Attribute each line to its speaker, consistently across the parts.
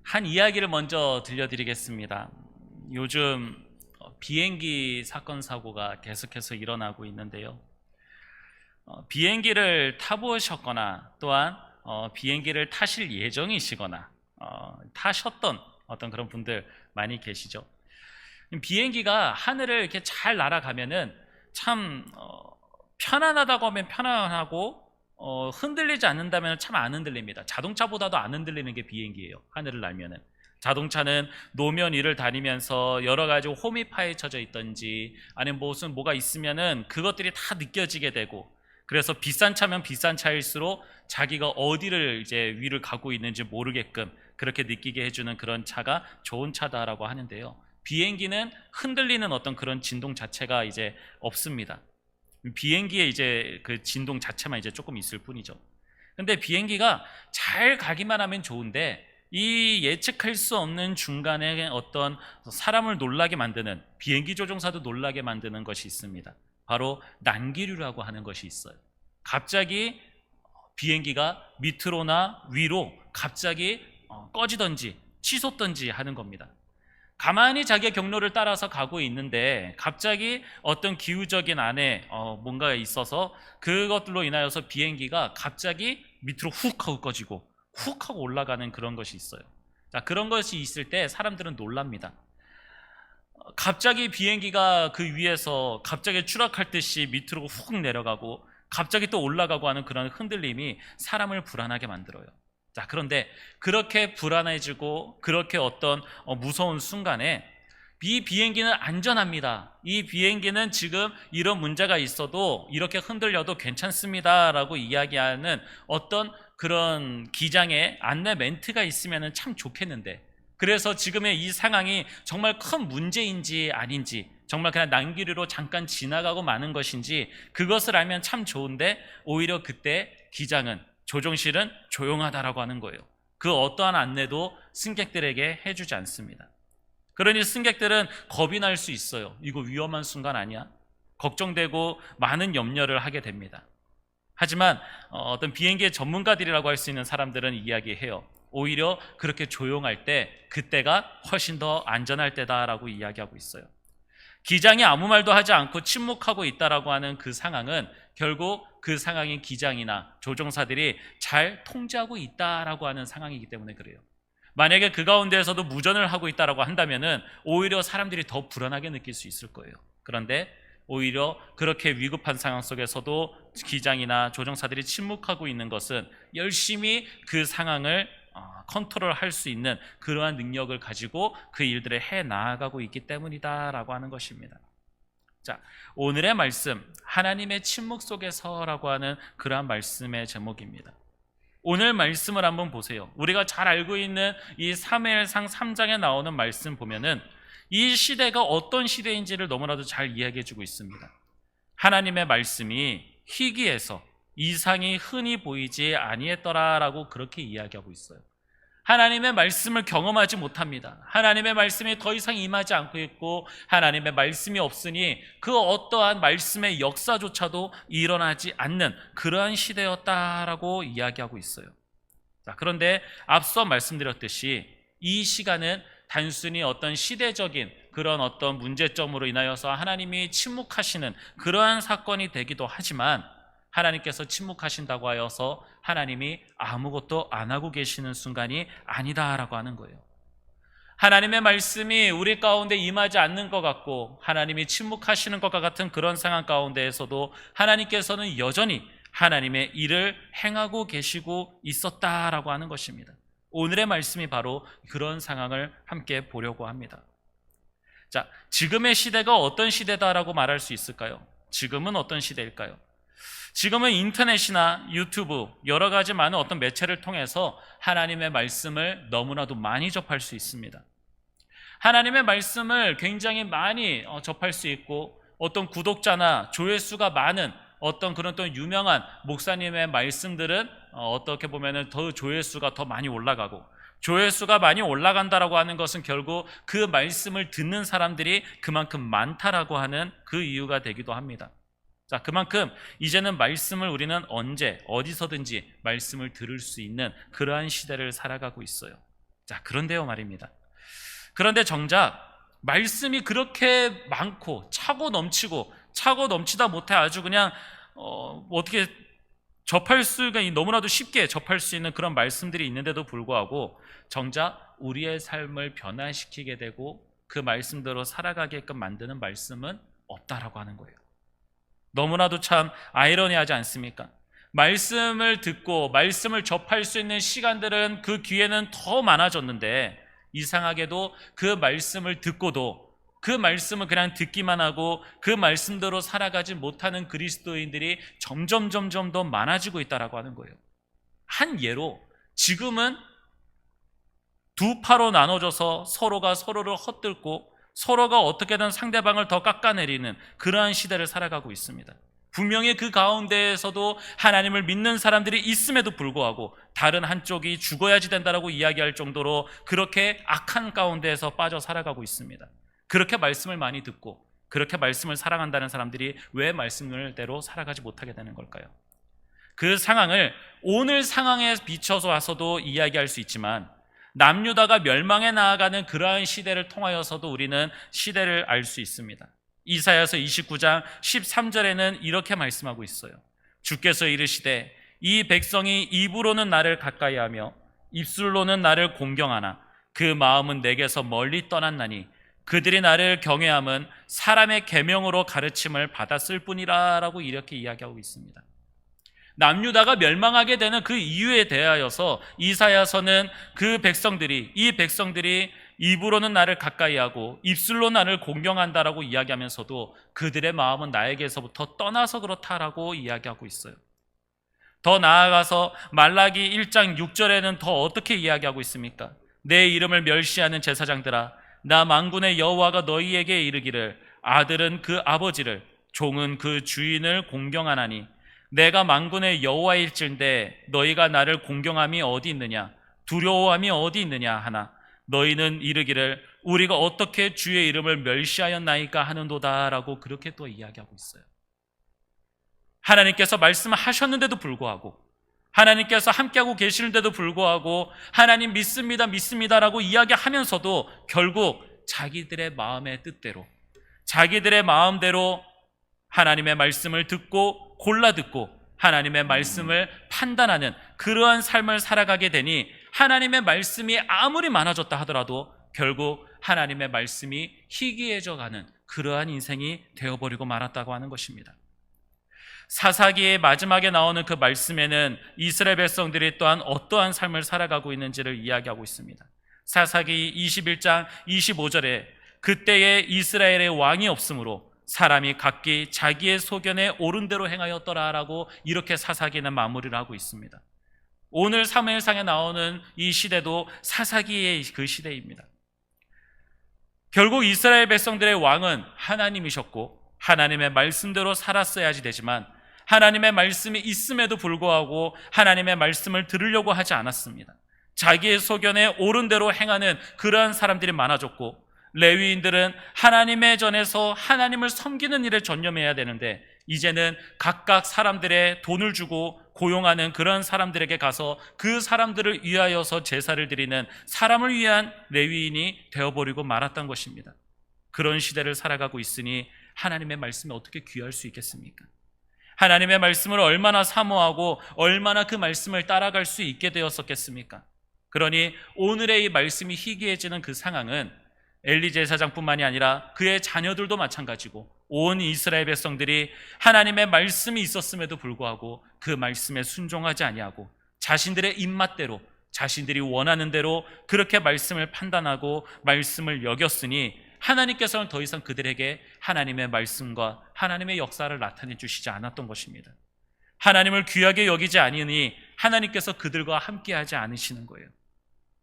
Speaker 1: 한 이야기를 먼저 들려드리겠습니다. 요즘 비행기 사건 사고가 계속해서 일어나고 있는데요. 비행기를 타보셨거나 또한 비행기를 타실 예정이시거나 타셨던 어떤 그런 분들 많이 계시죠. 비행기가 하늘을 이렇게 잘 날아가면은 참 편안하다고 하면 편안하고 흔들리지 않는다면 참 안 흔들립니다. 자동차보다도 안 흔들리는 게 비행기예요. 하늘을 날면은. 자동차는 노면 위를 다니면서 여러 가지 홈이 파헤쳐져 있든지 아니면 뭐가 있으면은 그것들이 다 느껴지게 되고, 그래서 비싼 차면 비싼 차일수록 자기가 어디를 이제 위를 가고 있는지 모르게끔 그렇게 느끼게 해주는 그런 차가 좋은 차다라고 하는데요. 비행기는 흔들리는 어떤 그런 진동 자체가 이제 없습니다. 비행기에 이제 그 진동 자체만 이제 조금 있을 뿐이죠. 근데 비행기가 잘 가기만 하면 좋은데, 이 예측할 수 없는 중간에 어떤 사람을 놀라게 만드는, 비행기 조종사도 놀라게 만드는 것이 있습니다. 바로 난기류라고 하는 것이 있어요. 갑자기 비행기가 밑으로나 위로 갑자기 꺼지든지 치솟든지 하는 겁니다. 가만히 자기의 경로를 따라서 가고 있는데 갑자기 어떤 기후적인 안에 뭔가 있어서 그것들로 인하여서 비행기가 갑자기 밑으로 훅 하고 꺼지고 훅 하고 올라가는 그런 것이 있어요. 자, 그런 것이 있을 때 사람들은 놀랍니다. 갑자기 비행기가 그 위에서 갑자기 추락할 듯이 밑으로 훅 내려가고 갑자기 또 올라가고 하는 그런 흔들림이 사람을 불안하게 만들어요. 자, 그런데 그렇게 불안해지고 그렇게 어떤 무서운 순간에 이 비행기는 안전합니다. 이 비행기는 지금 이런 문제가 있어도 이렇게 흔들려도 괜찮습니다 라고 이야기하는 어떤 그런 기장의 안내 멘트가 있으면 참 좋겠는데, 그래서 지금의 이 상황이 정말 큰 문제인지 아닌지, 정말 그냥 난기류로 잠깐 지나가고 마는 것인지 그것을 알면 참 좋은데, 오히려 그때 기장은, 조종실은 조용하다라고 하는 거예요. 그 어떠한 안내도 승객들에게 해주지 않습니다. 그러니 승객들은 겁이 날 수 있어요. 이거 위험한 순간 아니야? 걱정되고 많은 염려를 하게 됩니다. 하지만 어떤 비행기의 전문가들이라고 할 수 있는 사람들은 이야기해요. 오히려 그렇게 조용할 때 그때가 훨씬 더 안전할 때다라고 이야기하고 있어요. 기장이 아무 말도 하지 않고 침묵하고 있다라고 하는 그 상황은 결국 그 상황이 기장이나 조종사들이 잘 통제하고 있다라고 하는 상황이기 때문에 그래요. 만약에 그 가운데에서도 무전을 하고 있다라고 한다면은 오히려 사람들이 더 불안하게 느낄 수 있을 거예요. 그런데 오히려 그렇게 위급한 상황 속에서도 기장이나 조종사들이 침묵하고 있는 것은 열심히 그 상황을 컨트롤할 수 있는 그러한 능력을 가지고 그 일들을 해 나아가고 있기 때문이다라고 하는 것입니다. 자, 오늘의 말씀, 하나님의 침묵 속에서라고 하는 그러한 말씀의 제목입니다. 오늘 말씀을 한번 보세요. 우리가 잘 알고 있는 이 사무엘상 3장에 나오는 말씀 보면은 이 시대가 어떤 시대인지를 너무나도 잘 이야기해 주고 있습니다. 하나님의 말씀이 희귀해서 이상이 흔히 보이지 아니했더라라고 그렇게 이야기하고 있어요. 하나님의 말씀을 경험하지 못합니다. 하나님의 말씀이 더 이상 임하지 않고 있고 하나님의 말씀이 없으니 그 어떠한 말씀의 역사조차도 일어나지 않는 그러한 시대였다라고 이야기하고 있어요. 자, 그런데 앞서 말씀드렸듯이 이 시간은 단순히 어떤 시대적인 그런 어떤 문제점으로 인하여서 하나님이 침묵하시는 그러한 사건이 되기도 하지만, 하나님께서 침묵하신다고 하여서 하나님이 아무것도 안 하고 계시는 순간이 아니다라고 하는 거예요. 하나님의 말씀이 우리 가운데 임하지 않는 것 같고 하나님이 침묵하시는 것과 같은 그런 상황 가운데에서도 하나님께서는 여전히 하나님의 일을 행하고 계시고 있었다라고 하는 것입니다. 오늘의 말씀이 바로 그런 상황을 함께 보려고 합니다. 자, 지금의 시대가 어떤 시대다라고 말할 수 있을까요? 지금은 어떤 시대일까요? 지금은 인터넷이나 유튜브 여러 가지 많은 어떤 매체를 통해서 하나님의 말씀을 너무나도 많이 접할 수 있습니다. 하나님의 말씀을 굉장히 많이 접할 수 있고, 어떤 구독자나 조회수가 많은 어떤 그런 또 유명한 목사님의 말씀들은 어떻게 보면은 더 조회수가 더 많이 올라가고, 조회수가 많이 올라간다라고 하는 것은 결국 그 말씀을 듣는 사람들이 그만큼 많다라고 하는 그 이유가 되기도 합니다. 자, 그만큼 이제는 말씀을 우리는 언제 어디서든지 말씀을 들을 수 있는 그러한 시대를 살아가고 있어요. 자, 그런데요 말입니다. 그런데 정작 말씀이 그렇게 많고 차고 넘치다 못해 아주 그냥 어떻게 접할 수가 너무나도 쉽게 접할 수 있는 그런 말씀들이 있는데도 불구하고 정작 우리의 삶을 변화시키게 되고 그 말씀대로 살아가게끔 만드는 말씀은 없다라고 하는 거예요. 너무나도 참 아이러니하지 않습니까? 말씀을 듣고 말씀을 접할 수 있는 시간들은 그 귀에는 더 많아졌는데 이상하게도 그 말씀을 듣고도 그 말씀을 그냥 듣기만 하고 그 말씀대로 살아가지 못하는 그리스도인들이 점점 더 많아지고 있다라고 하는 거예요. 한 예로 지금은 두 파로 나눠져서 서로가 서로를 헛들고 서로가 어떻게든 상대방을 더 깎아내리는 그러한 시대를 살아가고 있습니다. 분명히 그 가운데에서도 하나님을 믿는 사람들이 있음에도 불구하고 다른 한쪽이 죽어야지 된다라고 이야기할 정도로 그렇게 악한 가운데에서 빠져 살아가고 있습니다. 그렇게 말씀을 많이 듣고 그렇게 말씀을 사랑한다는 사람들이 왜 말씀대로 살아가지 못하게 되는 걸까요? 그 상황을 오늘 상황에 비춰서 와서도 이야기할 수 있지만 남유다가 멸망에 나아가는 그러한 시대를 통하여서도 우리는 시대를 알 수 있습니다. 이사야서 29장 13절에는 이렇게 말씀하고 있어요. 주께서 이르시되 이 백성이 입으로는 나를 가까이하며 입술로는 나를 공경하나 그 마음은 내게서 멀리 떠났나니 그들이 나를 경외함은 사람의 계명으로 가르침을 받았을 뿐이라 라고 이렇게 이야기하고 있습니다. 남유다가 멸망하게 되는 그 이유에 대하여서 이사야서는 이 백성들이 입으로는 나를 가까이하고 입술로 나를 공경한다라고 이야기하면서도 그들의 마음은 나에게서부터 떠나서 그렇다라고 이야기하고 있어요. 더 나아가서 말라기 1장 6절에는 더 어떻게 이야기하고 있습니까? 내 이름을 멸시하는 제사장들아, 나 만군의 여호와가 너희에게 이르기를 아들은 그 아버지를 종은 그 주인을 공경하나니 내가 만군의 여호와일진데 너희가 나를 공경함이 어디 있느냐 두려워함이 어디 있느냐 하나 너희는 이르기를 우리가 어떻게 주의 이름을 멸시하였나이까 하는도다라고 그렇게 또 이야기하고 있어요. 하나님께서 말씀하셨는데도 불구하고 하나님께서 함께하고 계시는데도 불구하고 하나님 믿습니다라고 이야기하면서도 결국 자기들의 마음의 뜻대로 자기들의 마음대로 하나님의 말씀을 듣고 골라 듣고 하나님의 말씀을 판단하는 그러한 삶을 살아가게 되니 하나님의 말씀이 아무리 많아졌다 하더라도 결국 하나님의 말씀이 희귀해져가는 그러한 인생이 되어버리고 말았다고 하는 것입니다. 사사기의 마지막에 나오는 그 말씀에는 이스라엘 백성들이 또한 어떠한 삶을 살아가고 있는지를 이야기하고 있습니다. 사사기 21장 25절에 그때에 이스라엘의 왕이 없으므로 사람이 각기 자기의 소견에 옳은 대로 행하였더라라고 이렇게 사사기는 마무리를 하고 있습니다. 오늘 사무엘상에 나오는 이 시대도 사사기의 그 시대입니다. 결국 이스라엘 백성들의 왕은 하나님이셨고 하나님의 말씀대로 살았어야지 되지만 하나님의 말씀이 있음에도 불구하고 하나님의 말씀을 들으려고 하지 않았습니다. 자기의 소견에 옳은 대로 행하는 그러한 사람들이 많아졌고 레위인들은 하나님의 전에서 하나님을 섬기는 일에 전념해야 되는데 이제는 각각 사람들의 돈을 주고 고용하는 그런 사람들에게 가서 그 사람들을 위하여서 제사를 드리는 사람을 위한 레위인이 되어버리고 말았던 것입니다. 그런 시대를 살아가고 있으니 하나님의 말씀이 어떻게 귀할 수 있겠습니까? 하나님의 말씀을 얼마나 사모하고 얼마나 그 말씀을 따라갈 수 있게 되었었겠습니까? 그러니 오늘의 이 말씀이 희귀해지는 그 상황은 엘리 제사장뿐만이 아니라 그의 자녀들도 마찬가지고 온 이스라엘 백성들이 하나님의 말씀이 있었음에도 불구하고 그 말씀에 순종하지 아니하고 자신들의 입맛대로 자신들이 원하는 대로 그렇게 말씀을 판단하고 말씀을 여겼으니 하나님께서는 더 이상 그들에게 하나님의 말씀과 하나님의 역사를 나타내 주시지 않았던 것입니다. 하나님을 귀하게 여기지 아니니 하나님께서 그들과 함께하지 않으시는 거예요.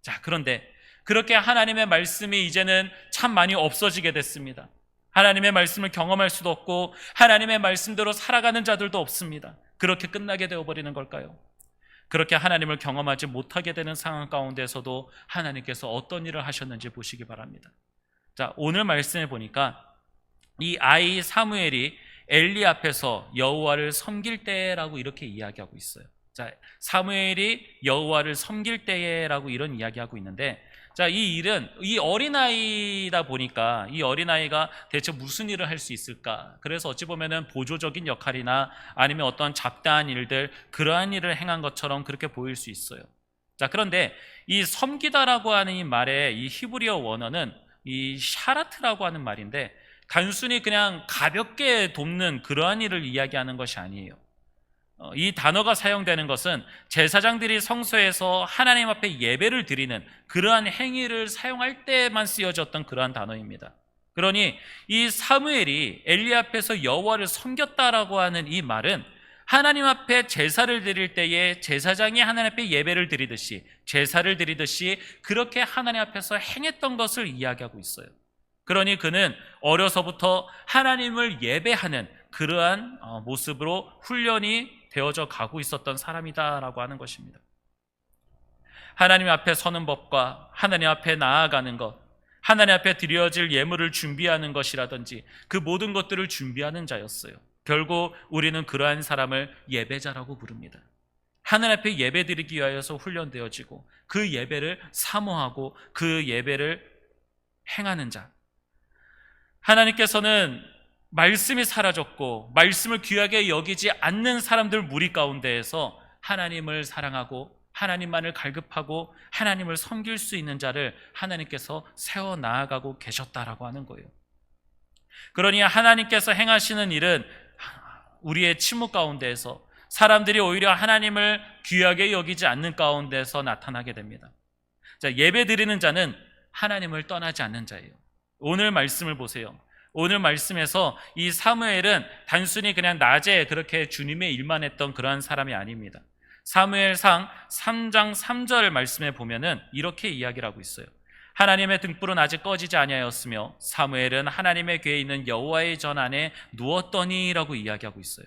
Speaker 1: 자, 그런데 그렇게 하나님의 말씀이 이제는 참 많이 없어지게 됐습니다. 하나님의 말씀을 경험할 수도 없고 하나님의 말씀대로 살아가는 자들도 없습니다. 그렇게 끝나게 되어버리는 걸까요? 그렇게 하나님을 경험하지 못하게 되는 상황 가운데서도 하나님께서 어떤 일을 하셨는지 보시기 바랍니다. 자, 오늘 말씀에 보니까 이 아이 사무엘이 엘리 앞에서 여호와를 섬길 때라고 이렇게 이야기하고 있어요. 자, 사무엘이 여호와를 섬길 때라고 이런 이야기하고 있는데 자, 이 일은 이 어린아이다 보니까 이 어린아이가 대체 무슨 일을 할 수 있을까? 그래서 어찌 보면은 보조적인 역할이나 아니면 어떤 잡다한 일들, 그러한 일을 행한 것처럼 그렇게 보일 수 있어요. 자, 그런데 이 섬기다라고 하는 이 말의 이 히브리어 원어는 이 샤라트라고 하는 말인데, 단순히 그냥 가볍게 돕는 그러한 일을 이야기하는 것이 아니에요. 이 단어가 사용되는 것은 제사장들이 성소에서 하나님 앞에 예배를 드리는 그러한 행위를 사용할 때만 쓰여졌던 그러한 단어입니다. 그러니 이 사무엘이 엘리 앞에서 여호와를 섬겼다라고 하는 이 말은 하나님 앞에 제사를 드릴 때에 제사장이 하나님 앞에 예배를 드리듯이, 제사를 드리듯이 그렇게 하나님 앞에서 행했던 것을 이야기하고 있어요. 그러니 그는 어려서부터 하나님을 예배하는 그러한 모습으로 훈련이 되어져 가고 있었던 사람이다라고 하는 것입니다. 하나님 앞에 서는 법과 하나님 앞에 나아가는 것, 하나님 앞에 드려질 예물을 준비하는 것이라든지 그 모든 것들을 준비하는 자였어요. 결국 우리는 그러한 사람을 예배자라고 부릅니다. 하나님 앞에 예배드리기 위하여서 훈련되어지고 그 예배를 사모하고 그 예배를 행하는 자. 하나님께서는 말씀이 사라졌고 말씀을 귀하게 여기지 않는 사람들 무리 가운데에서 하나님을 사랑하고 하나님만을 갈급하고 하나님을 섬길 수 있는 자를 하나님께서 세워 나아가고 계셨다라고 하는 거예요. 그러니 하나님께서 행하시는 일은 우리의 침묵 가운데에서, 사람들이 오히려 하나님을 귀하게 여기지 않는 가운데서 나타나게 됩니다. 자, 예배 드리는 자는 하나님을 떠나지 않는 자예요. 오늘 말씀을 보세요. 오늘 말씀에서 이 사무엘은 단순히 그냥 낮에 그렇게 주님의 일만 했던 그러한 사람이 아닙니다. 사무엘상 3장 3절 말씀에 보면은 이렇게 이야기를 하고 있어요. 하나님의 등불은 아직 꺼지지 아니하였으며 사무엘은 하나님의 궤에 있는 여호와의 전 안에 누웠더니라고 이야기하고 있어요.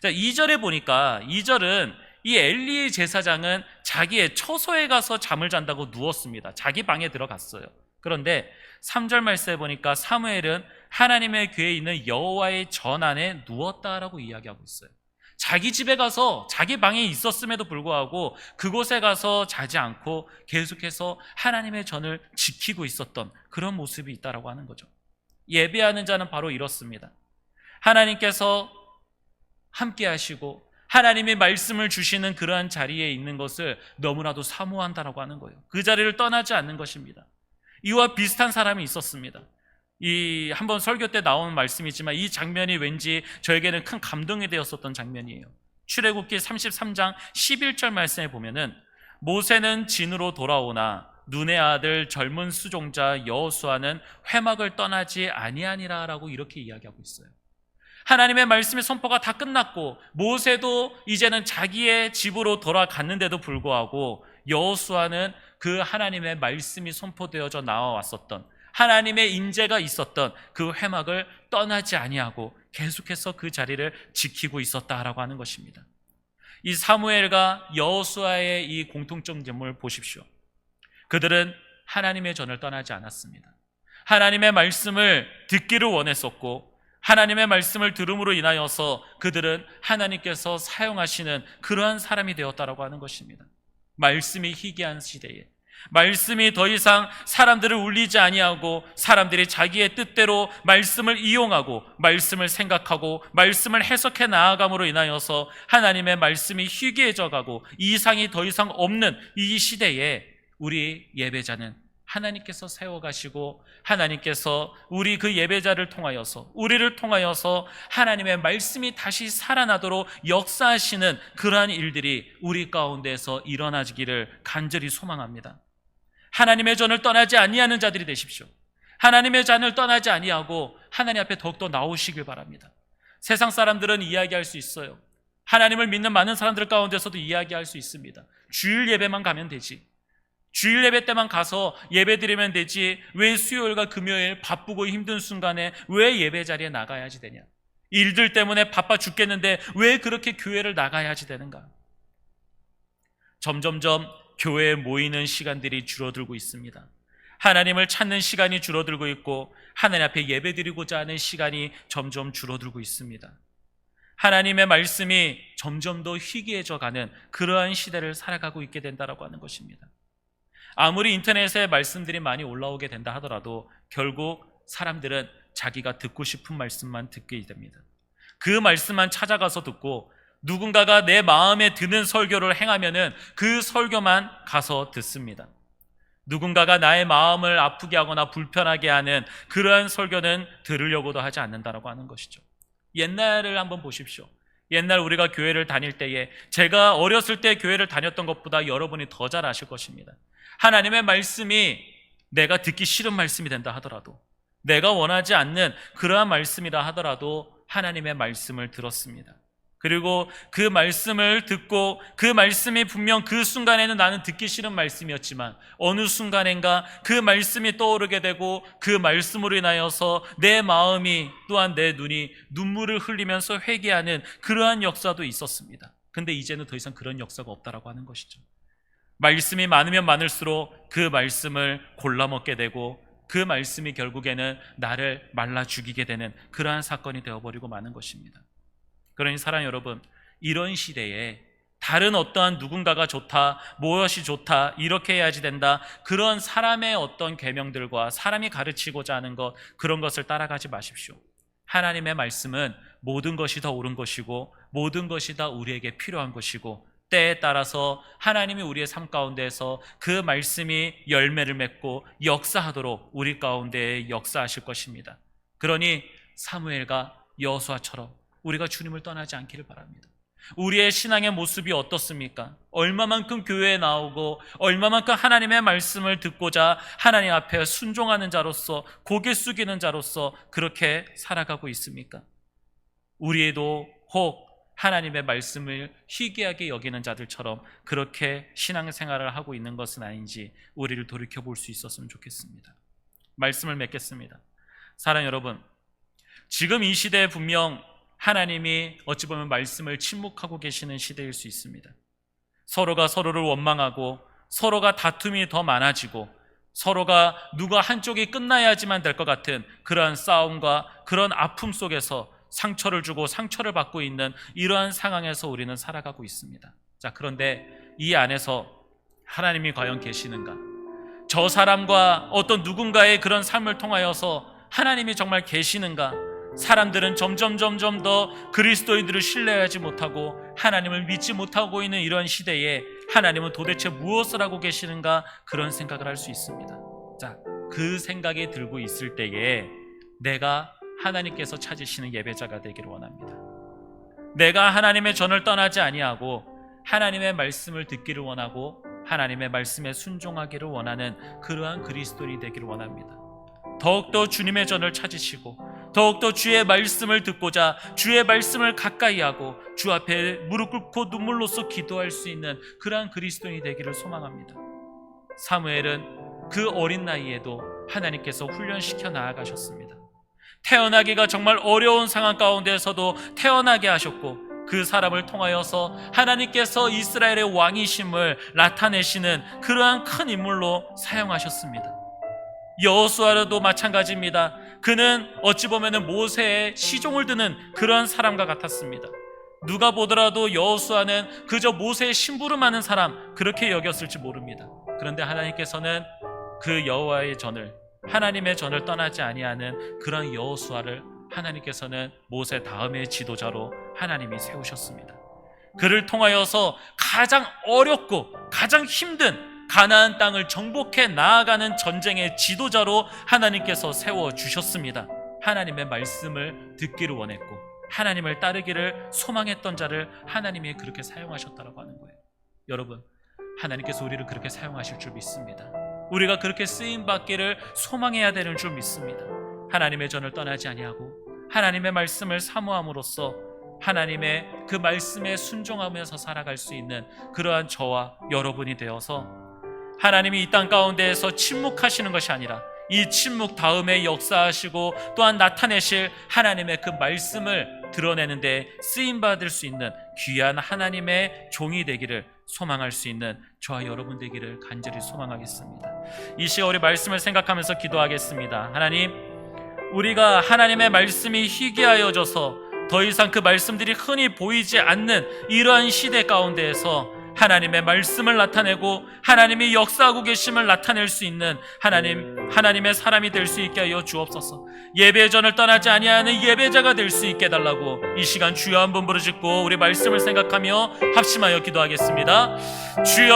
Speaker 1: 자, 2절에 보니까 2절은 이 엘리 제사장은 자기의 처소에 가서 잠을 잔다고 누웠습니다. 자기 방에 들어갔어요. 그런데 3절 말씀에 보니까 사무엘은 하나님의 궤에 있는 여호와의 전 안에 누웠다라고 이야기하고 있어요. 자기 집에 가서 자기 방에 있었음에도 불구하고 그곳에 가서 자지 않고 계속해서 하나님의 전을 지키고 있었던 그런 모습이 있다라고 하는 거죠. 예배하는 자는 바로 이렇습니다. 하나님께서 함께 하시고 하나님의 말씀을 주시는 그러한 자리에 있는 것을 너무나도 사모한다라고 하는 거예요. 그 자리를 떠나지 않는 것입니다. 이와 비슷한 사람이 있었습니다. 이 한번 설교 때 나온 말씀이지만 이 장면이 왠지 저에게는 큰 감동이 되었었던 장면이에요. 출애굽기 33장 11절 말씀에 보면은 모세는 진으로 돌아오나 눈의 아들 젊은 수종자 여호수아는 회막을 떠나지 아니하니라라고 이렇게 이야기하고 있어요. 하나님의 말씀의 선포가 다 끝났고 모세도 이제는 자기의 집으로 돌아갔는데도 불구하고 여호수아는 그 하나님의 말씀이 선포되어져 나와왔었던 하나님의 인재가 있었던 그 회막을 떠나지 아니하고 계속해서 그 자리를 지키고 있었다라고 하는 것입니다. 이 사무엘과 여호수아의 이 공통점을 보십시오. 그들은 하나님의 전을 떠나지 않았습니다. 하나님의 말씀을 듣기를 원했었고 하나님의 말씀을 들음으로 인하여서 그들은 하나님께서 사용하시는 그러한 사람이 되었다라고 하는 것입니다. 말씀이 희귀한 시대에 말씀이 더 이상 사람들을 울리지 아니하고 사람들이 자기의 뜻대로 말씀을 이용하고 말씀을 생각하고 말씀을 해석해 나아감으로 인하여서 하나님의 말씀이 희귀해져 가고 이상이 더 이상 없는 이 시대에 우리 예배자는 하나님께서 세워가시고 하나님께서 우리 그 예배자를 통하여서 우리를 통하여서 하나님의 말씀이 다시 살아나도록 역사하시는 그러한 일들이 우리 가운데서 일어나기를 간절히 소망합니다. 하나님의 전을 떠나지 아니하는 자들이 되십시오. 하나님의 전을 떠나지 아니하고 하나님 앞에 더욱더 나오시길 바랍니다. 세상 사람들은 이야기할 수 있어요. 하나님을 믿는 많은 사람들 가운데서도 이야기할 수 있습니다. 주일 예배만 가면 되지, 주일 예배 때만 가서 예배 드리면 되지, 왜 수요일과 금요일 바쁘고 힘든 순간에 왜 예배 자리에 나가야지 되냐, 일들 때문에 바빠 죽겠는데 왜 그렇게 교회를 나가야지 되는가. 점점점 교회에 모이는 시간들이 줄어들고 있습니다. 하나님을 찾는 시간이 줄어들고 있고 하나님 앞에 예배드리고자 하는 시간이 점점 줄어들고 있습니다. 하나님의 말씀이 점점 더 희귀해져 가는 그러한 시대를 살아가고 있게 된다라고 하는 것입니다. 아무리 인터넷에 말씀들이 많이 올라오게 된다 하더라도 결국 사람들은 자기가 듣고 싶은 말씀만 듣게 됩니다. 그 말씀만 찾아가서 듣고 누군가가 내 마음에 드는 설교를 행하면은 그 설교만 가서 듣습니다. 누군가가 나의 마음을 아프게 하거나 불편하게 하는 그러한 설교는 들으려고도 하지 않는다라고 하는 것이죠. 옛날을 한번 보십시오. 옛날 우리가 교회를 다닐 때에, 제가 어렸을 때 교회를 다녔던 것보다 여러분이 더 잘 아실 것입니다. 하나님의 말씀이 내가 듣기 싫은 말씀이 된다 하더라도, 내가 원하지 않는 그러한 말씀이라 하더라도 하나님의 말씀을 들었습니다. 그리고 그 말씀을 듣고 그 말씀이 분명 그 순간에는 나는 듣기 싫은 말씀이었지만 어느 순간인가 그 말씀이 떠오르게 되고 그 말씀으로 인하여서 내 마음이 또한 내 눈이 눈물을 흘리면서 회개하는 그러한 역사도 있었습니다. 근데 이제는 더 이상 그런 역사가 없다라고 하는 것이죠. 말씀이 많으면 많을수록 그 말씀을 골라 먹게 되고 그 말씀이 결국에는 나를 말라 죽이게 되는 그러한 사건이 되어버리고 마는 것입니다. 그러니 사랑하는 여러분, 이런 시대에 다른 어떠한 누군가가 좋다, 무엇이 좋다, 이렇게 해야지 된다, 그런 사람의 어떤 계명들과 사람이 가르치고자 하는 것, 그런 것을 따라가지 마십시오. 하나님의 말씀은 모든 것이 다 옳은 것이고 모든 것이 다 우리에게 필요한 것이고 때에 따라서 하나님이 우리의 삶 가운데에서 그 말씀이 열매를 맺고 역사하도록 우리 가운데에 역사하실 것입니다. 그러니 사무엘과 여호수아처럼 우리가 주님을 떠나지 않기를 바랍니다. 우리의 신앙의 모습이 어떻습니까? 얼마만큼 교회에 나오고 얼마만큼 하나님의 말씀을 듣고자 하나님 앞에 순종하는 자로서, 고개 숙이는 자로서 그렇게 살아가고 있습니까? 우리도 혹 하나님의 말씀을 희귀하게 여기는 자들처럼 그렇게 신앙생활을 하고 있는 것은 아닌지 우리를 돌이켜볼 수 있었으면 좋겠습니다. 말씀을 맺겠습니다. 사랑하는 여러분, 지금 이 시대에 분명 하나님이 어찌 보면 말씀을 침묵하고 계시는 시대일 수 있습니다. 서로가 서로를 원망하고 서로가 다툼이 더 많아지고 서로가 누가 한쪽이 끝나야지만 될 것 같은 그러한 싸움과 그런 아픔 속에서 상처를 주고 상처를 받고 있는 이러한 상황에서 우리는 살아가고 있습니다. 자, 그런데 이 안에서 하나님이 과연 계시는가? 저 사람과 어떤 누군가의 그런 삶을 통하여서 하나님이 정말 계시는가? 사람들은 점점 더 그리스도인들을 신뢰하지 못하고 하나님을 믿지 못하고 있는 이런 시대에 하나님은 도대체 무엇을 하고 계시는가? 그런 생각을 할 수 있습니다. 자, 그 생각이 들고 있을 때에 내가 하나님께서 찾으시는 예배자가 되기를 원합니다. 내가 하나님의 전을 떠나지 아니하고 하나님의 말씀을 듣기를 원하고 하나님의 말씀에 순종하기를 원하는 그러한 그리스도인이 되기를 원합니다. 더욱더 주님의 전을 찾으시고 더욱더 주의 말씀을 듣고자 주의 말씀을 가까이 하고 주 앞에 무릎 꿇고 눈물로써 기도할 수 있는 그러한 그리스도인이 되기를 소망합니다. 사무엘은 그 어린 나이에도 하나님께서 훈련시켜 나아가셨습니다. 태어나기가 정말 어려운 상황 가운데서도 태어나게 하셨고 그 사람을 통하여서 하나님께서 이스라엘의 왕이심을 나타내시는 그러한 큰 인물로 사용하셨습니다. 여호수아도 마찬가지입니다. 그는 어찌 보면 모세의 시종을 드는 그런 사람과 같았습니다. 누가 보더라도 여호수아는 그저 모세의 심부름하는 사람, 그렇게 여겼을지 모릅니다. 그런데 하나님께서는 그 여호와의 전을, 하나님의 전을 떠나지 아니하는 그런 여호수아를 하나님께서는 모세 다음의 지도자로 하나님이 세우셨습니다. 그를 통하여서 가장 어렵고 가장 힘든 가나안 땅을 정복해 나아가는 전쟁의 지도자로 하나님께서 세워주셨습니다. 하나님의 말씀을 듣기를 원했고 하나님을 따르기를 소망했던 자를 하나님이 그렇게 사용하셨다고 하는 거예요. 여러분, 하나님께서 우리를 그렇게 사용하실 줄 믿습니다. 우리가 그렇게 쓰임받기를 소망해야 되는 줄 믿습니다. 하나님의 전을 떠나지 아니하고 하나님의 말씀을 사모함으로써 하나님의 그 말씀에 순종하면서 살아갈 수 있는 그러한 저와 여러분이 되어서 하나님이 이 땅 가운데에서 침묵하시는 것이 아니라 이 침묵 다음에 역사하시고 또한 나타내실 하나님의 그 말씀을 드러내는 데 쓰임받을 수 있는 귀한 하나님의 종이 되기를 소망할 수 있는 저와 여러분 되기를 간절히 소망하겠습니다. 이 시간 우리 말씀을 생각하면서 기도하겠습니다. 하나님, 우리가 하나님의 말씀이 희귀하여져서 더 이상 그 말씀들이 흔히 보이지 않는 이러한 시대 가운데에서 하나님의 말씀을 나타내고 하나님이 역사하고 계심을 나타낼 수 있는 하나님의 사람이 될 수 있게 하여 주옵소서. 예배전을 떠나지 아니하는 예배자가 될 수 있게 해달라고 이 시간 주여 한번 부르짖고 우리 말씀을 생각하며 합심하여 기도하겠습니다. 주여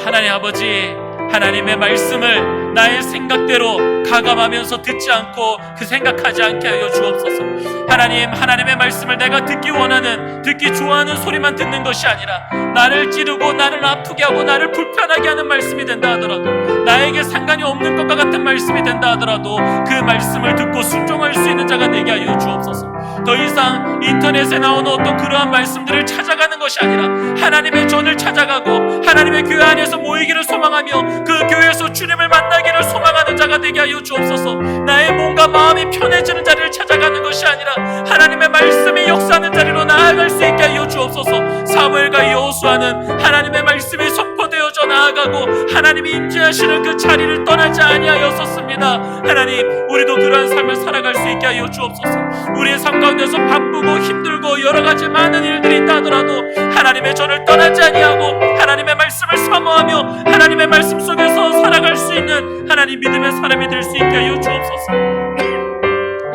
Speaker 1: 하나님 아버지, 하나님의 말씀을 나의 생각대로 가감하면서 듣지 않고 그 생각하지 않게 하여 주옵소서. 하나님의 말씀을 내가 듣기 원하는, 듣기 좋아하는 소리만 듣는 것이 아니라 나를 찌르고 나를 아프게 하고 나를 불편하게 하는 말씀이 된다 하더라도, 나에게 상관이 없는 것과 같은 말씀이 된다 하더라도 그 말씀을 듣고 순종할 수 있는 자가 되게 하여 주옵소서. 더 이상 인터넷에 나오는 어떤 그러한 말씀들을 찾아가는 것이 아니라 하나님의 전을 찾아가고 하나님의 교회 안에서 모이기를 소망하며 그 교회에서 주님을 만나기를 소망하는 자가 되게 하여 주옵소서. 나의 몸과 마음이 편해지는 자리를 찾아가는 것이 아니라 하나님의 말씀이 역사하는 자리로 나아갈 수 있게 하여 주옵소서. 사무엘과 여호수아는 하나님의 말씀이 선포되어져 나아가고 하나님이 임재하시는 그 자리를 떠나지 아니하였었습니다. 하나님, 우리도 그러한 삶을 살아갈 수 있게 하여 주옵소서. 우리의 삶 가운데서 바쁘고 힘들고 여러 가지 많은 일들이 있다 하더라도 하나님의 전을 떠나지 아니하고 하나님의 말씀을 사모하며 하나님의 말씀 속에서 살아갈 수 있는 하나님 믿음의 사람이 될 수 있게 하여 주옵소서.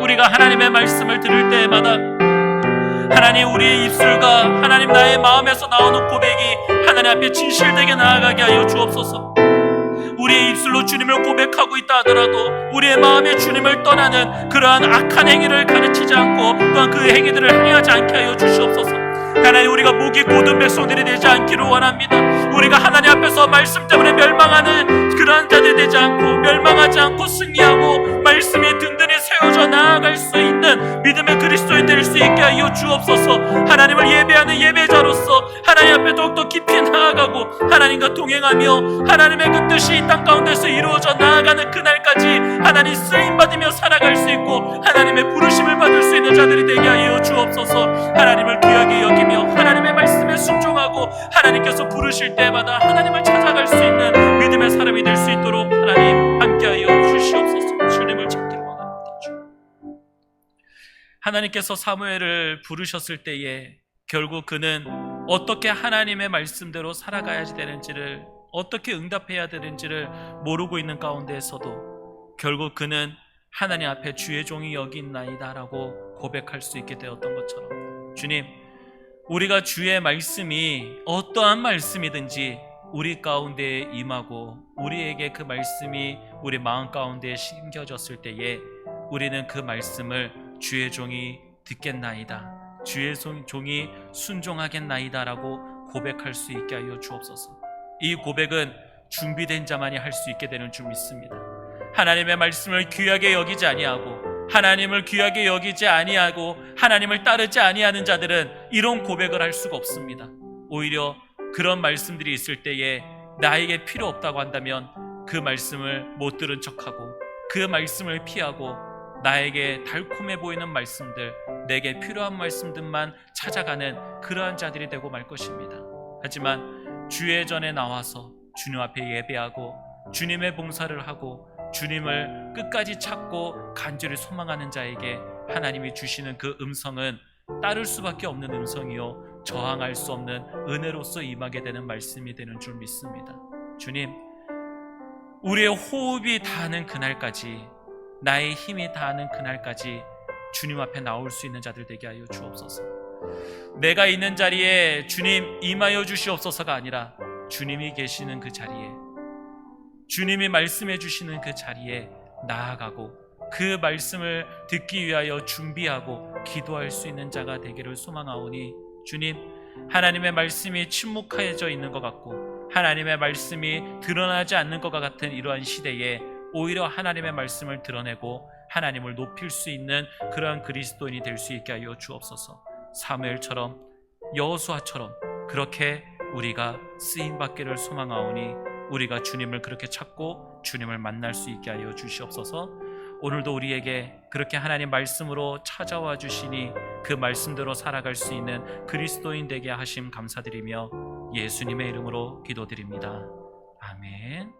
Speaker 1: 우리가 하나님의 말씀을 들을 때마다 하나님, 우리의 입술과 하나님 나의 마음에서 나오는 고백이 하나님 앞에 진실되게 나아가게 하여 주옵소서. 우리의 입술로 주님을 고백하고 있다 하더라도 우리의 마음에 주님을 떠나는 그러한 악한 행위를 가르치지 않고 또한 그 행위들을 행하지 않게 하여 주시옵소서. 하나님, 우리가 목이 곧은 백성들이 되지 않기를 원합니다. 우리가 하나님 앞에서 말씀 때문에 멸망하는 그러한 자들이 되지 않고, 멸망하지 않고 승리하고 말씀이 든든히 세워져 나아갈 수 있는 믿음의 그리스도인 될 수 있게 하여 주옵소서. 하나님을 예배하는 예배자로서 하나님 앞에 더욱더 깊이 나아가고 하나님과 동행하며 하나님의 그 뜻이 이 땅 가운데서 이루어져 나아가는 그날까지 하나님 쓰임받으며 살아갈 수 있고 하나님의 부르심을 받을 수 있는 자들이 되게 하여 주옵소서. 하나님을 귀하게 여기며 하나님의 말씀에 순종하고 하나님께서 부르실 때마다 하나님을 찾아갈 수 있는 믿음의 사람이 될 수 있도록 하나님 함께하여 주시옵소서. 주님을 찾기를 원합니다. 하나님께서 사무엘을 부르셨을 때에 결국 그는 어떻게 하나님의 말씀대로 살아가야지 되는지를, 어떻게 응답해야 되는지를 모르고 있는 가운데에서도 결국 그는 하나님 앞에 주의 종이 여기 있나이다 라고 고백할 수 있게 되었던 것처럼, 주님, 우리가 주의 말씀이 어떠한 말씀이든지 우리 가운데에 임하고 우리에게 그 말씀이 우리 마음 가운데에 심겨졌을 때에 우리는 그 말씀을 주의 종이 듣겠나이다, 주의 종이 순종하겠나이다 라고 고백할 수 있게 하여 주옵소서. 이 고백은 준비된 자만이 할 수 있게 되는 줄 믿습니다. 하나님의 말씀을 귀하게 여기지 아니하고 하나님을 귀하게 여기지 아니하고 하나님을 따르지 아니하는 자들은 이런 고백을 할 수가 없습니다. 오히려 그런 말씀들이 있을 때에 나에게 필요 없다고 한다면 그 말씀을 못 들은 척하고 그 말씀을 피하고 나에게 달콤해 보이는 말씀들, 내게 필요한 말씀들만 찾아가는 그러한 자들이 되고 말 것입니다. 하지만 주의 전에 나와서 주님 앞에 예배하고 주님의 봉사를 하고 주님을 끝까지 찾고 간절히 소망하는 자에게 하나님이 주시는 그 음성은 따를 수밖에 없는 음성이요 저항할 수 없는 은혜로서 임하게 되는 말씀이 되는 줄 믿습니다. 주님, 우리의 호흡이 닿는 그날까지, 나의 힘이 닿는 그날까지 주님 앞에 나올 수 있는 자들 되게 하여 주옵소서. 내가 있는 자리에 주님 임하여 주시옵소서가 아니라 주님이 계시는 그 자리에, 주님이 말씀해 주시는 그 자리에 나아가고 그 말씀을 듣기 위하여 준비하고 기도할 수 있는 자가 되기를 소망하오니, 주님, 하나님의 말씀이 침묵해져 있는 것 같고 하나님의 말씀이 드러나지 않는 것과 같은 이러한 시대에 오히려 하나님의 말씀을 드러내고 하나님을 높일 수 있는 그러한 그리스도인이 될 수 있게 하여 주옵소서. 사무엘처럼 여호수아처럼 그렇게 우리가 쓰임받기를 소망하오니 우리가 주님을 그렇게 찾고 주님을 만날 수 있게 하여 주시옵소서. 오늘도 우리에게 그렇게 하나님 말씀으로 찾아와 주시니 그 말씀대로 살아갈 수 있는 그리스도인 되게 하심 감사드리며 예수님의 이름으로 기도드립니다. 아멘.